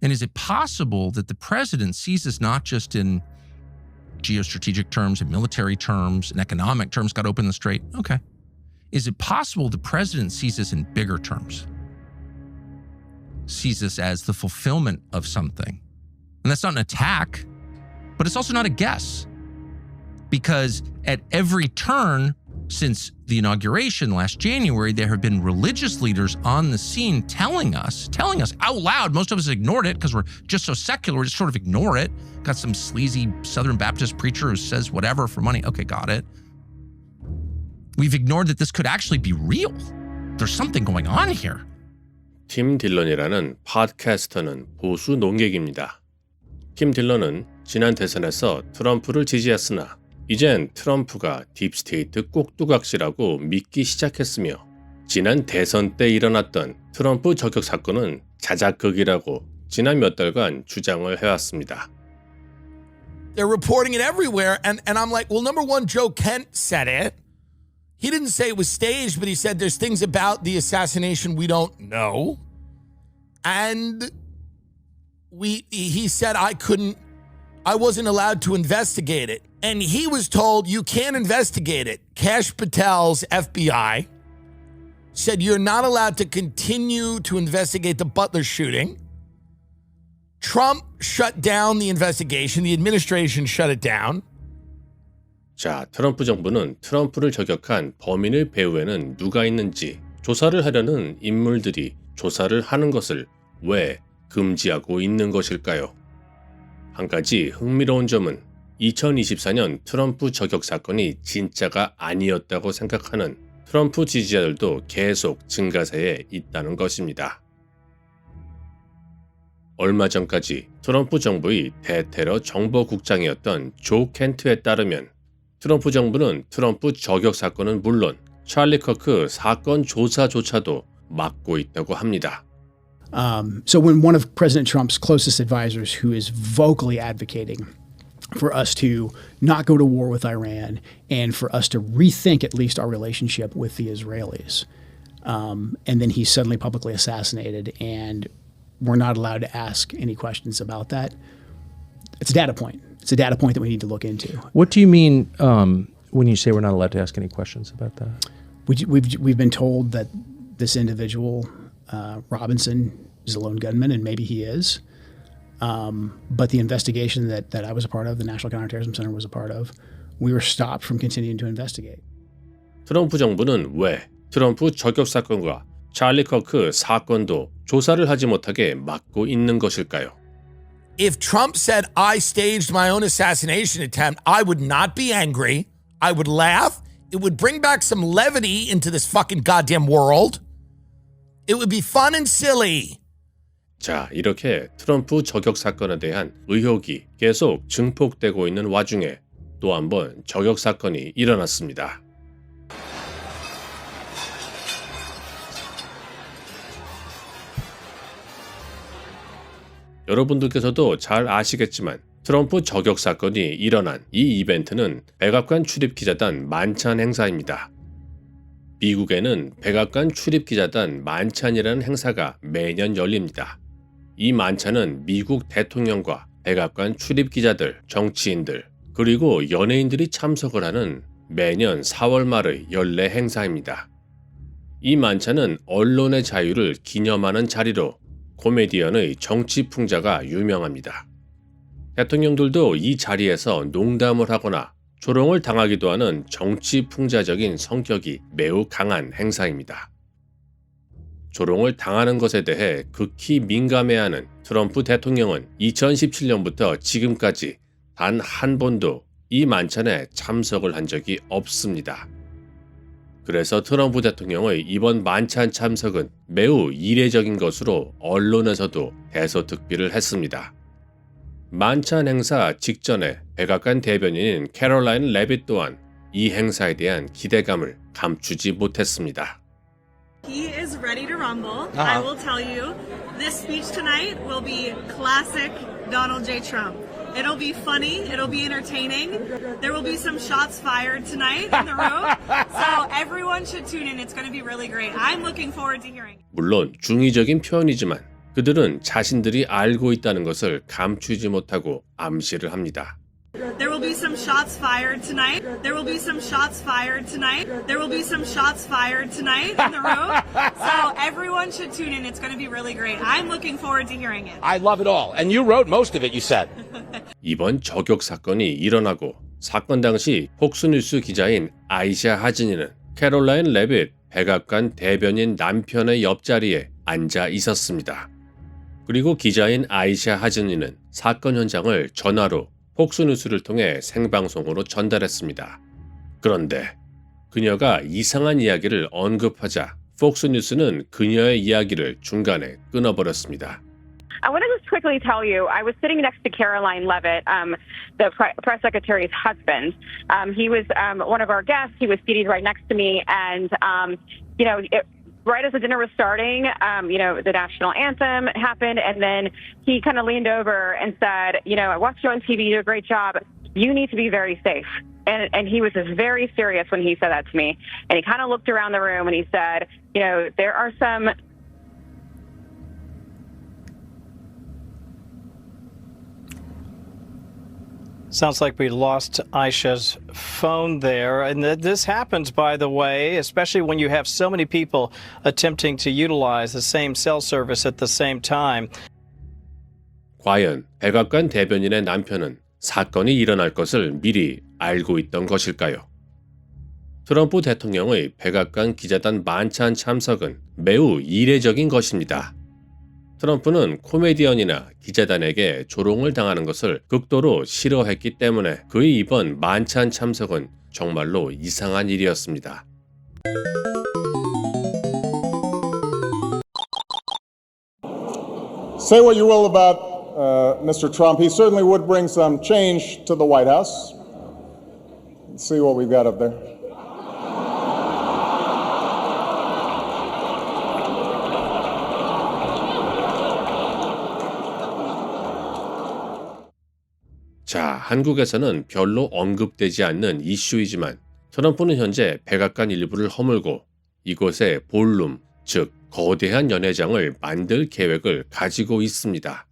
And is it possible that the president sees this not just in geostrategic terms and military terms and economic terms, got open the strait? Okay. Is it possible the president sees this in bigger terms? Sees this as the fulfillment of something? And that's not an attack, but it's also not a guess. Because at every turn since the inauguration last January, there have been religious leaders on the scene telling us out loud, most of us ignored it because we're just so secular, we just sort of ignore it. Got some sleazy Southern Baptist preacher who says whatever for money. Okay, got it. We've ignored that this could actually be real. There's something going on here. 팀 딜런이라는 팟캐스터는 보수 농객입니다. 팀 딜런은 지난 대선에서 트럼프를 지지했으나 이젠 트럼프가 딥스테이트 꼭두각시라고 믿기 시작했으며 지난 대선 때 일어났던 트럼프 저격 사건은 자작극이라고 지난 몇 달간 주장을 해왔습니다. They're reporting it everywhere, and I'm like, well, number one, Joe Kent said it. He didn't say it was staged, but he said there's things about the assassination we don't know. And he said I wasn't allowed to investigate it. And he was told you can't investigate it. Kash Patel's FBI said you're not allowed to continue to investigate the Butler shooting. Trump shut down the investigation. The administration shut it down. 자, 트럼프 정부는 트럼프를 저격한 범인의 배후에는 누가 있는지 조사를 하려는 인물들이 조사를 하는 것을 왜 금지하고 있는 것일까요? 한 가지 흥미로운 점은 2024년 트럼프 저격 사건이 진짜가 아니었다고 생각하는 트럼프 지지자들도 계속 증가세에 있다는 것입니다. 얼마 전까지 트럼프 정부의 대테러 정보국장이었던 조 켄트에 따르면 트럼프 정부는 트럼프 저격 사건은 물론 찰리 커크 사건 조사조차도 막고 있다고 합니다. So when one of President Trump's closest advisors, who is vocally advocating for us to not go to war with Iran and for us to rethink at least our relationship with the Israelis, and then he's suddenly publicly assassinated and we're not allowed to ask any questions about that, it's a data point. It's a data point that we need to look into. What do you mean when you say we're not allowed to ask any questions about that? We've been told that this individual, Robinson, is a lone gunman, and maybe he is. But the investigation that I was a part of, the National Counterterrorism Center was a part of, we were stopped from continuing to investigate. 트럼프 정부는 왜 트럼프 저격 사건과 찰리 커크 사건도 조사를 하지 못하게 막고 있는 것일까요? If Trump said I staged my own assassination attempt, I would not be angry. I would laugh. It would bring back some levity into this fucking goddamn world. It would be fun and silly. 자, 이렇게 트럼프 저격 사건에 대한 의혹이 계속 증폭되고 있는 와중에 또 한 번 저격 사건이 일어났습니다. 여러분들께서도 잘 아시겠지만 트럼프 저격 사건이 일어난 이 이벤트는 백악관 출입기자단 만찬 행사입니다. 미국에는 백악관 출입기자단 만찬이라는 행사가 매년 열립니다. 이 만찬은 미국 대통령과 백악관 출입기자들, 정치인들, 그리고 연예인들이 참석을 하는 매년 4월 말의 연례 행사입니다. 이 만찬은 언론의 자유를 기념하는 자리로 코미디언의 정치 풍자가 유명합니다. 대통령들도 이 자리에서 농담을 하거나 조롱을 당하기도 하는 정치 풍자적인 성격이 매우 강한 행사입니다. 조롱을 당하는 것에 대해 극히 민감해하는 트럼프 대통령은 2017년부터 지금까지 단 한 번도 이 만찬에 참석을 한 적이 없습니다. 그래서 트럼프 대통령의 이번 만찬 참석은 매우 이례적인 것으로 언론에서도 대서특필을 했습니다. 만찬 행사 직전에 백악관 대변인인 캐롤라인 레빗 또한 이 행사에 대한 기대감을 감추지 못했습니다. He is ready to rumble. I will tell you, this speech tonight will be classic Donald J. Trump. It'll be funny. It'll be entertaining. There will be some shots fired tonight in the room. So everyone should tune in. It's going to be really great. I'm looking forward to hearing. 물론 중의적인 표현이지만 그들은 자신들이 알고 있다는 것을 감추지 못하고 암시를 합니다. There will be some shots fired tonight. There will be some shots fired tonight. There will be some shots fired tonight in the room. So everyone should tune in. It's going to be really great. I'm looking forward to hearing it. I love it all. And you wrote most of it, you said. 이번 저격 사건이 일어나고 사건 당시 폭스뉴스 기자인 아이샤 하진이는 캐롤라인 레빗 백악관 대변인 남편의 옆자리에 앉아 있었습니다. 그리고 기자인 아이샤 하진이는 사건 현장을 전화로 폭스뉴스를 통해 생방송으로 전달했습니다. 그런데 그녀가 이상한 이야기를 언급하자 폭스뉴스는 그녀의 이야기를 중간에 끊어버렸습니다. I want to just quickly tell you, I was sitting next to Caroline Levitt, the press secretary's husband. He was one of our guests. He was seated right next to me. And, right as the dinner was starting, the national anthem happened. And then he kind of leaned over and said, I watched you on TV. You do a great job. You need to be very safe. And he was just very serious when he said that to me. And he kind of looked around the room and he said, there are some... Sounds like we lost Aisha's phone there. And this happens, by the way, especially when you have so many people attempting to utilize the same cell service at the same time. 과연 백악관 대변인의 남편은 사건이 일어날 것을 미리 알고 있던 것일까요? 트럼프 대통령의 백악관 기자단 만찬 참석은 매우 이례적인 것입니다. 트럼프는 코미디언이나 기자단에게 조롱을 당하는 것을 극도로 싫어했기 때문에 그의 이번 만찬 참석은 정말로 이상한 일이었습니다. Say what you will about Mr. Trump, he certainly would bring some change to the White House. Let's see what we've got up there. 자, 한국에서는 별로 언급되지 않는 이슈이지만 트럼프는 현재 백악관 일부를 허물고 이곳에 볼룸, 즉 거대한 연회장을 만들 계획을 가지고 있습니다.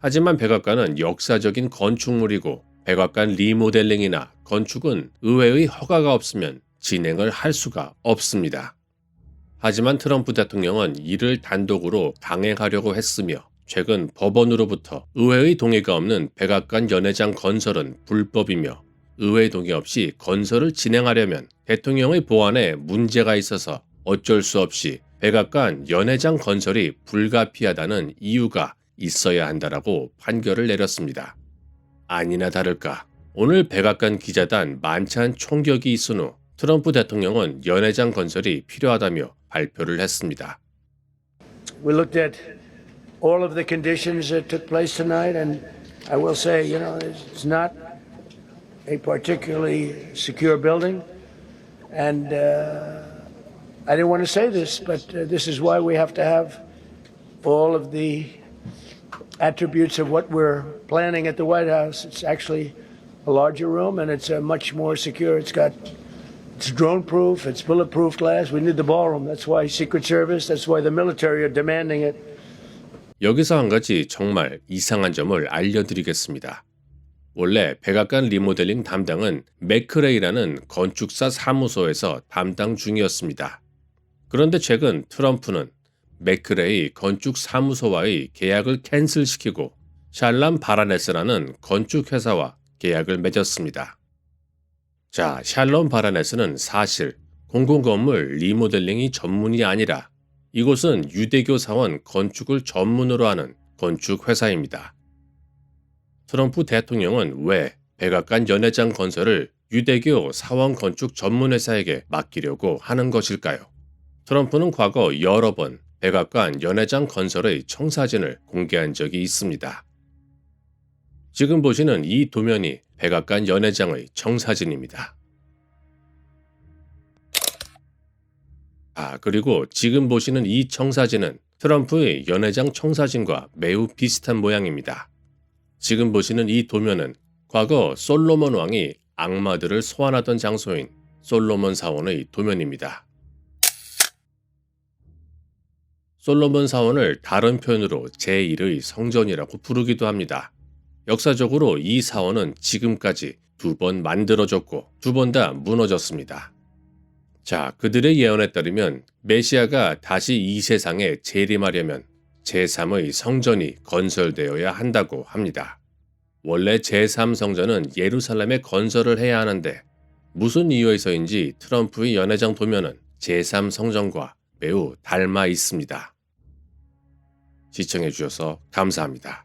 하지만 백악관은 역사적인 건축물이고 백악관 리모델링이나 건축은 의회의 허가가 없으면 진행을 할 수가 없습니다. 하지만 트럼프 대통령은 이를 단독으로 강행하려고 했으며 최근 법원으로부터 의회의 동의가 없는 백악관 연회장 건설은 불법이며 의회 동의 없이 건설을 진행하려면 대통령의 보안에 문제가 있어서 어쩔 수 없이 백악관 연회장 건설이 불가피하다는 이유가 있어야 한다라고 판결을 내렸습니다. 아니나 다를까 오늘 백악관 기자단 만찬 총격이 있은 후 트럼프 대통령은 연회장 건설이 필요하다며 발표를 했습니다. We looked at all of the conditions that took place tonight, and I will say, it's not a particularly secure building, and I didn't want to say this, but this is why we have to have all of the attributes of what we're planning at the White House. It's actually a larger room, and it's much more secure. It's drone-proof, it's bulletproof glass. We need the ballroom. That's why Secret Service, that's why the military are demanding it. 여기서 한 가지 정말 이상한 점을 알려드리겠습니다. 원래 백악관 리모델링 담당은 맥크레이라는 건축사 사무소에서 담당 중이었습니다. 그런데 최근 트럼프는 맥크레이 건축사무소와의 계약을 캔슬시키고 샬람 바라네스라는 건축회사와 계약을 맺었습니다. 자, 샬롬 바라네스는 사실 공공건물 리모델링이 전문이 아니라 이곳은 유대교 사원 건축을 전문으로 하는 건축회사입니다. 트럼프 대통령은 왜 백악관 연회장 건설을 유대교 사원 건축 전문회사에게 맡기려고 하는 것일까요? 트럼프는 과거 여러 번 백악관 연회장 건설의 청사진을 공개한 적이 있습니다. 지금 보시는 이 도면이 백악관 연회장의 청사진입니다. 그리고 지금 보시는 이 청사진은 트럼프의 연회장 청사진과 매우 비슷한 모양입니다. 지금 보시는 이 도면은 과거 솔로몬 왕이 악마들을 소환하던 장소인 솔로몬 사원의 도면입니다. 솔로몬 사원을 다른 표현으로 제1의 성전이라고 부르기도 합니다. 역사적으로 이 사원은 지금까지 2번 만들어졌고 2번 다 무너졌습니다. 자, 그들의 예언에 따르면 메시아가 다시 이 세상에 재림하려면 제3의 성전이 건설되어야 한다고 합니다. 원래 제3성전은 예루살렘에 건설을 해야 하는데 무슨 이유에서인지 트럼프의 연회장 도면은 제3성전과 매우 닮아 있습니다. 시청해 주셔서 감사합니다.